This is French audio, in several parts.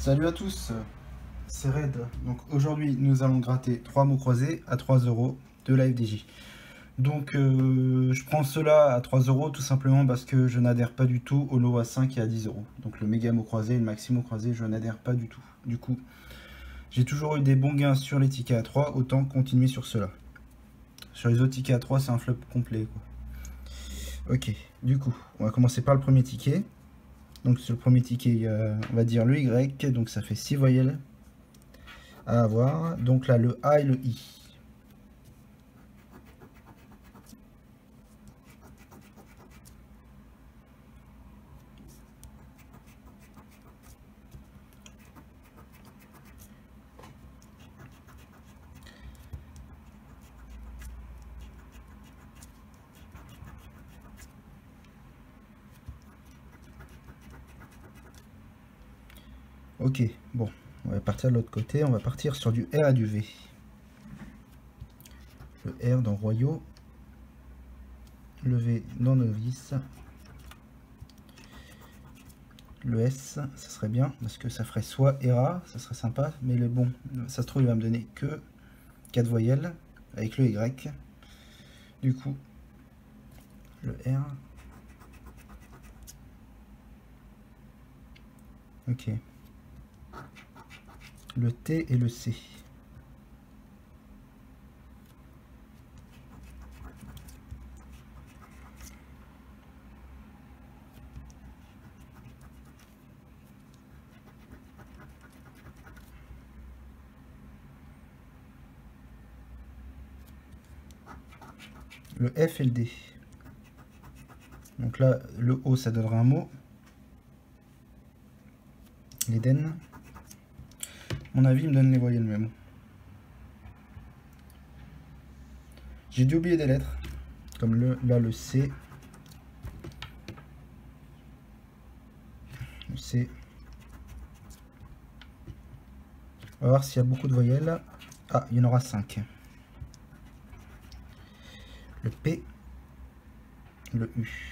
Salut à tous, c'est Red. Donc aujourd'hui nous allons gratter 3 mots croisés à 3 euros de la FDJ. Donc je prends cela à 3 euros tout simplement parce que je n'adhère pas du tout au lot à 5 et à 10 euros. Donc le méga mot croisé et le maxi mot croisé, je n'adhère pas du tout. Du coup, j'ai toujours eu des bons gains sur les tickets à 3, autant continuer sur cela. Sur les autres tickets à 3, c'est un flop complet, quoi. Ok, du coup, on va commencer par le premier ticket. Donc sur le premier ticket, on va dire le Y, donc ça fait 6 voyelles à avoir. Donc là, le A et le I. Ok, bon, on va partir de l'autre côté, on va partir sur du R et du V. Le R dans Royaux, le V dans Novice, le S, ça serait bien, parce que ça ferait soit ERA, ça serait sympa, mais le bon, ça se trouve il va me donner que 4 voyelles, avec le Y. Du coup, le R. Ok. Le T et le C. Le F et le D. Donc là, le O, ça donnera un mot. L'Éden. Mon avis, il me donne les voyelles, mais bon. J'ai dû oublier des lettres. Comme là, le C. Le C. On va voir s'il y a beaucoup de voyelles. Ah, il y en aura 5. Le P. Le U.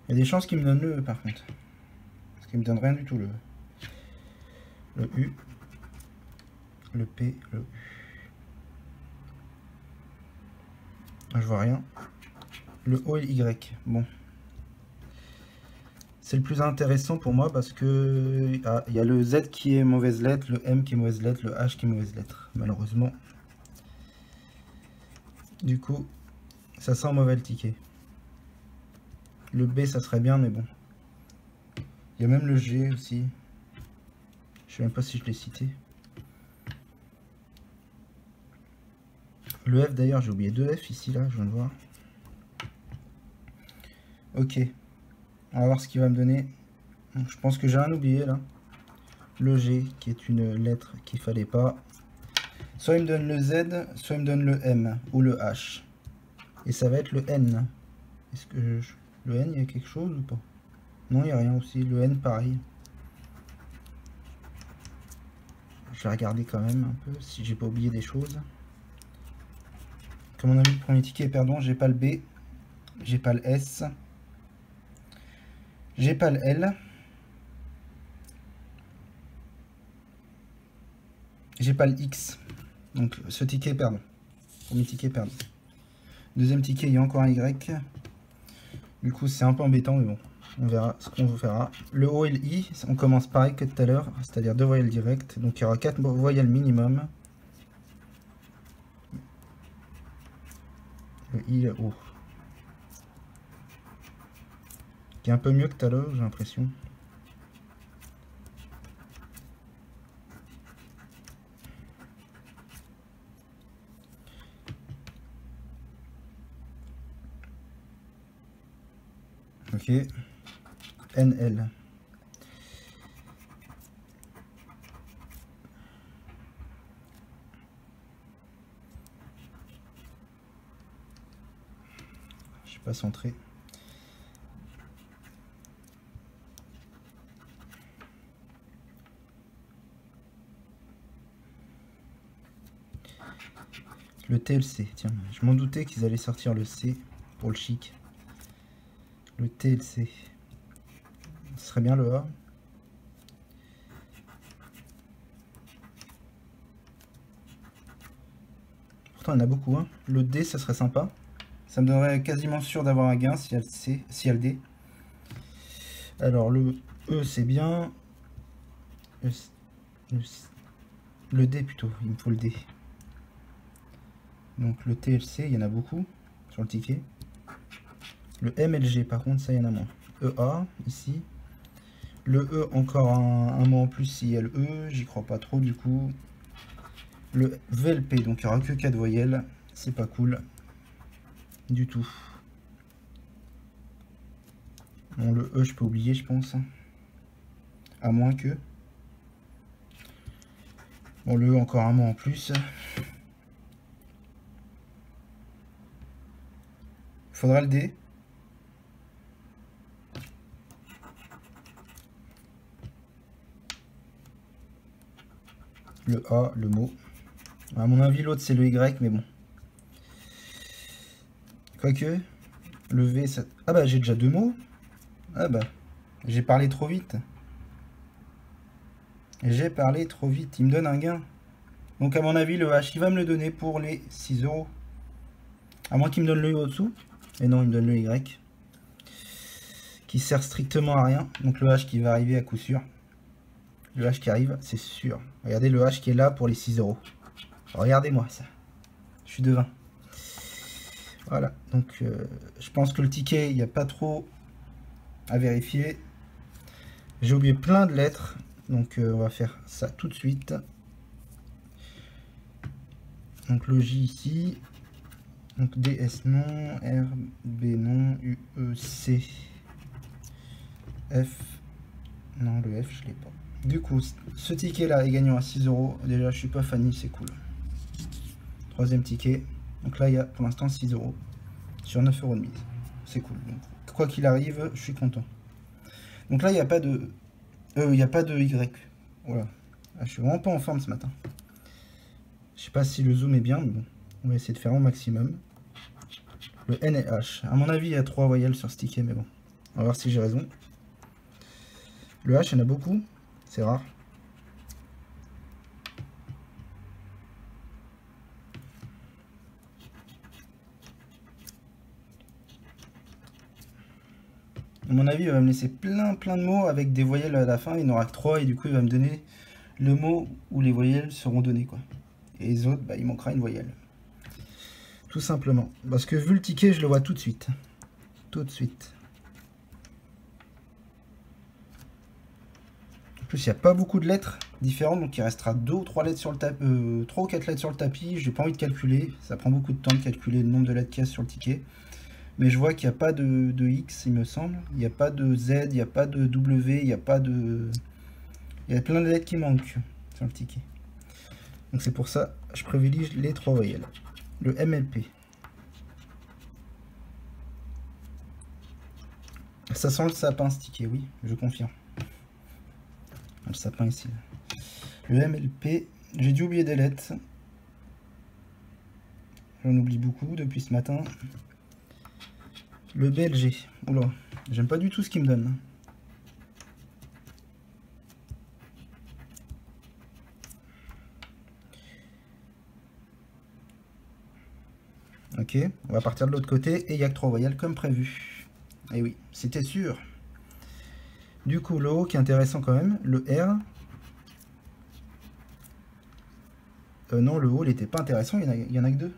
Il y a des chances qu'il me donne le E par contre. Parce qu'il me donne rien du tout le E. Le U. Le P. Le U. Ah, je vois rien. Le O et le Y. Bon. C'est le plus intéressant pour moi parce que il y a le Z qui est mauvaise lettre, le M qui est mauvaise lettre, le H qui est mauvaise lettre, malheureusement. Du coup, ça sent mauvais le ticket. Le B, ça serait bien, mais bon. Il y a même le G aussi. Je sais même pas si je l'ai cité. Le F d'ailleurs, j'ai oublié 2 F ici, là, je viens de voir. Ok. On va voir ce qu'il va me donner. Je pense que j'ai rien oublié là. Le G, qui est une lettre qu'il fallait pas. Soit il me donne le Z, soit il me donne le M ou le H. Et ça va être le N. Est-ce que le N, il y a quelque chose ou pas? Non, il n'y a rien aussi. Le N, pareil. Je vais regarder quand même un peu si j'ai pas oublié des choses. Comme on a vu le premier ticket, pardon, j'ai pas le B, j'ai pas le S, j'ai pas le L, j'ai pas le X. Donc ce ticket, pardon. Premier ticket, pardon. Deuxième ticket, il y a encore un Y. Du coup, c'est un peu embêtant, mais bon, on verra ce qu'on vous fera. Le O et le I, on commence pareil que tout à l'heure, c'est-à-dire 2 voyelles directes. Donc il y aura 4 voyelles minimum. Le I, le O. Qui est un peu mieux que tout à l'heure, j'ai l'impression. Ok. NL. Je suis pas centré. Le T et le C. Tiens, je m'en doutais qu'ils allaient sortir le C pour le chic. Le T et le C. Ce serait bien le A. Pourtant, il y en a beaucoup. Hein. Le D, ça serait sympa. Ça me donnerait quasiment sûr d'avoir un gain s'il y a le C, s'il y a le D. Alors, le E, c'est bien. Le D, plutôt. Il me faut le D. Donc, le T et le C, il y en a beaucoup sur le ticket. Le M et le G, par contre, ça, il y en a moins. EA, ici. Le E, encore un mot en plus s'il y a le E. J'y crois pas trop, du coup. Le VLP, donc il n'y aura que 4 voyelles, c'est pas cool du tout. Bon, le E, je peux oublier, je pense. À moins que. Bon, le E, encore un mot en plus. Faudra le D. Le A, le mot. À mon avis, l'autre, c'est le Y, mais bon. Quoique, le V, ça... Ah bah, j'ai déjà 2 mots. Ah bah, j'ai parlé trop vite. J'ai parlé trop vite, il me donne un gain. Donc à mon avis, le H, il va me le donner pour les 6 €. À moins qu'il me donne le U au-dessous. Et non, il me donne le Y. Qui sert strictement à rien. Donc le H qui va arriver à coup sûr. Le H qui arrive, c'est sûr. Regardez le H qui est là pour les 6 €. Regardez-moi ça. Je suis devin. Voilà, donc je pense que le ticket, il n'y a pas trop à vérifier. J'ai oublié plein de lettres, donc on va faire ça tout de suite. Donc le J ici, donc DS non, R, B non, U, E, C, F, non le F je l'ai pas. Du coup, ce ticket là est gagnant à 6 €. Déjà je suis pas Fanny, c'est cool. Troisième ticket, donc là il y a pour l'instant 6 € sur 9 € de mise. C'est cool, donc quoi qu'il arrive, je suis content. Donc là il n'y a pas de Y. Voilà. Ah, je suis vraiment pas en forme ce matin. Je sais pas si le zoom est bien, mais bon, on va essayer de faire au maximum. Le N et H. À mon avis, il y a 3 voyelles sur ce ticket, mais bon, on va voir si j'ai raison. Le H, il y en a beaucoup, c'est rare. À mon avis, il va me laisser plein de mots avec des voyelles à la fin. Il n'aura que 3 et du coup, il va me donner le mot où les voyelles seront données, quoi. Et les autres, bah, il manquera une voyelle. Tout simplement. Parce que vu le ticket, je le vois tout de suite. Tout de suite. En plus, il n'y a pas beaucoup de lettres différentes, donc il restera 2 ou 3 lettres sur le tapis, 3 ou 4 lettres sur le tapis. J'ai pas envie de calculer. Ça prend beaucoup de temps de calculer le nombre de lettres qu'il y a sur le ticket. Mais je vois qu'il n'y a pas de X, il me semble. Il n'y a pas de Z, il n'y a pas de W, il n'y a pas de... Il y a plein de lettres qui manquent sur le ticket. Donc c'est pour ça que je privilégie les 3 voyelles. Le MLP. Ça sent le sapin ce ticket, oui, je confirme. Le sapin ici. Le MLP, j'ai dû oublier des lettres. J'en oublie beaucoup depuis ce matin. Le BLG. Oula, j'aime pas du tout ce qu'il me donne. Ok, on va partir de l'autre côté et il n'y a que 3 voyelles comme prévu. Et oui, c'était sûr. Du coup, le O qui est intéressant quand même, le R. Non, le O, il n'était pas intéressant, il y en a que 2.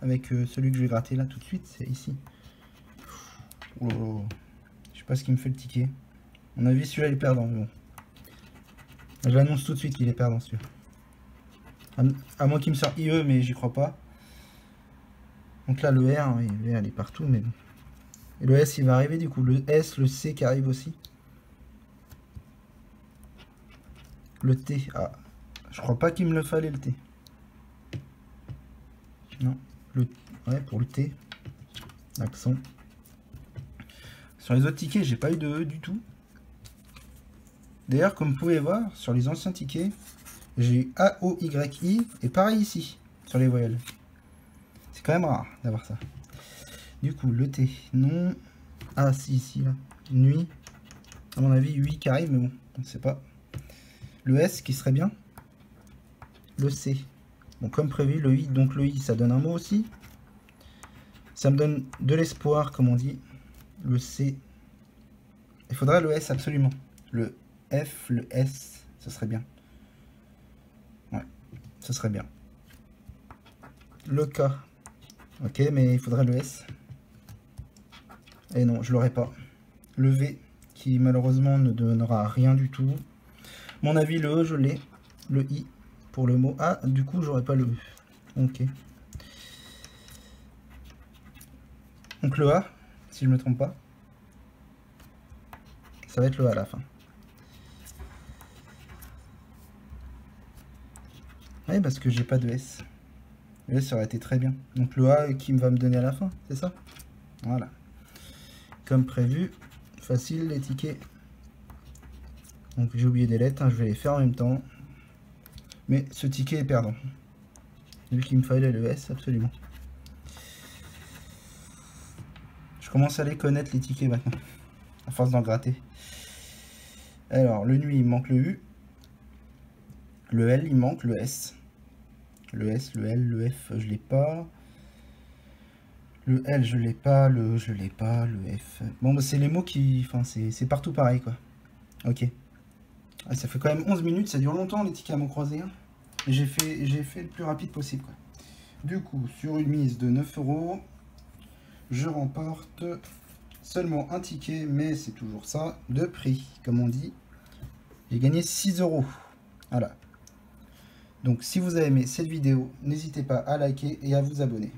Avec celui que je vais gratter là tout de suite, c'est ici. Oh, je sais pas ce qui me fait le ticket. À mon avis, celui-là il est perdant, mais bon. Je l'annonce tout de suite qu'il est perdant celui-là. À moins qu'il me sorte IE, mais j'y crois pas. Donc là, le R, oui, le R il est partout, mais bon. Et le S il va arriver du coup. Le S, le C qui arrive aussi. Le T, ah, je crois pas qu'il me le fallait le T. Non, ouais, pour le T, l'accent. Sur les autres tickets, j'ai pas eu de E du tout. D'ailleurs, comme vous pouvez voir, sur les anciens tickets, j'ai eu A, O, Y, I, et pareil ici, sur les voyelles. C'est quand même rare d'avoir ça. Du coup, le T, non. Ah si, ici, là. Nuit. À mon avis, 8 qui arrive, mais bon, on ne sait pas. Le S qui serait bien. Le C. Bon, comme prévu, le I. Donc le I, ça donne un mot aussi. Ça me donne de l'espoir, comme on dit. Le C. Il faudrait le S absolument. Le F, le S, ce serait bien. Ouais, ce serait bien. Le K. Ok, mais il faudrait le S. Et non, je l'aurai pas. Le V, qui malheureusement ne donnera rien du tout. Mon avis, le E, je l'ai. Le I, pour le mot. Ah, du coup, j'aurais pas le E. Ok. Donc le A, si je me trompe pas. Ça va être le A à la fin. Oui, parce que j'ai pas de S. Le S aurait été très bien. Donc le A qui va me donner à la fin, c'est ça? Voilà. Comme prévu, facile les tickets. Donc j'ai oublié des lettres, hein, je vais les faire en même temps. Mais ce ticket est perdant. Vu qu'il me fallait le S, absolument. Je commence à les connaître les tickets maintenant, à force d'en gratter. Alors, le nuit, il manque le U. Le L, il manque le S. Le S, le L, le F, je l'ai pas. Le L, je l'ai pas. Le E, je l'ai pas. Le F. Bon, bah, c'est les mots qui... Enfin, c'est partout pareil, quoi. Ok. Ah, ça fait quand même 11 minutes, ça dure longtemps les tickets à mots croisés. Hein. J'ai fait le plus rapide possible, quoi. Du coup, sur une mise de 9 €, je remporte seulement un ticket, mais c'est toujours ça, de prix, comme on dit. J'ai gagné 6 €. Voilà. Donc si vous avez aimé cette vidéo, n'hésitez pas à liker et à vous abonner.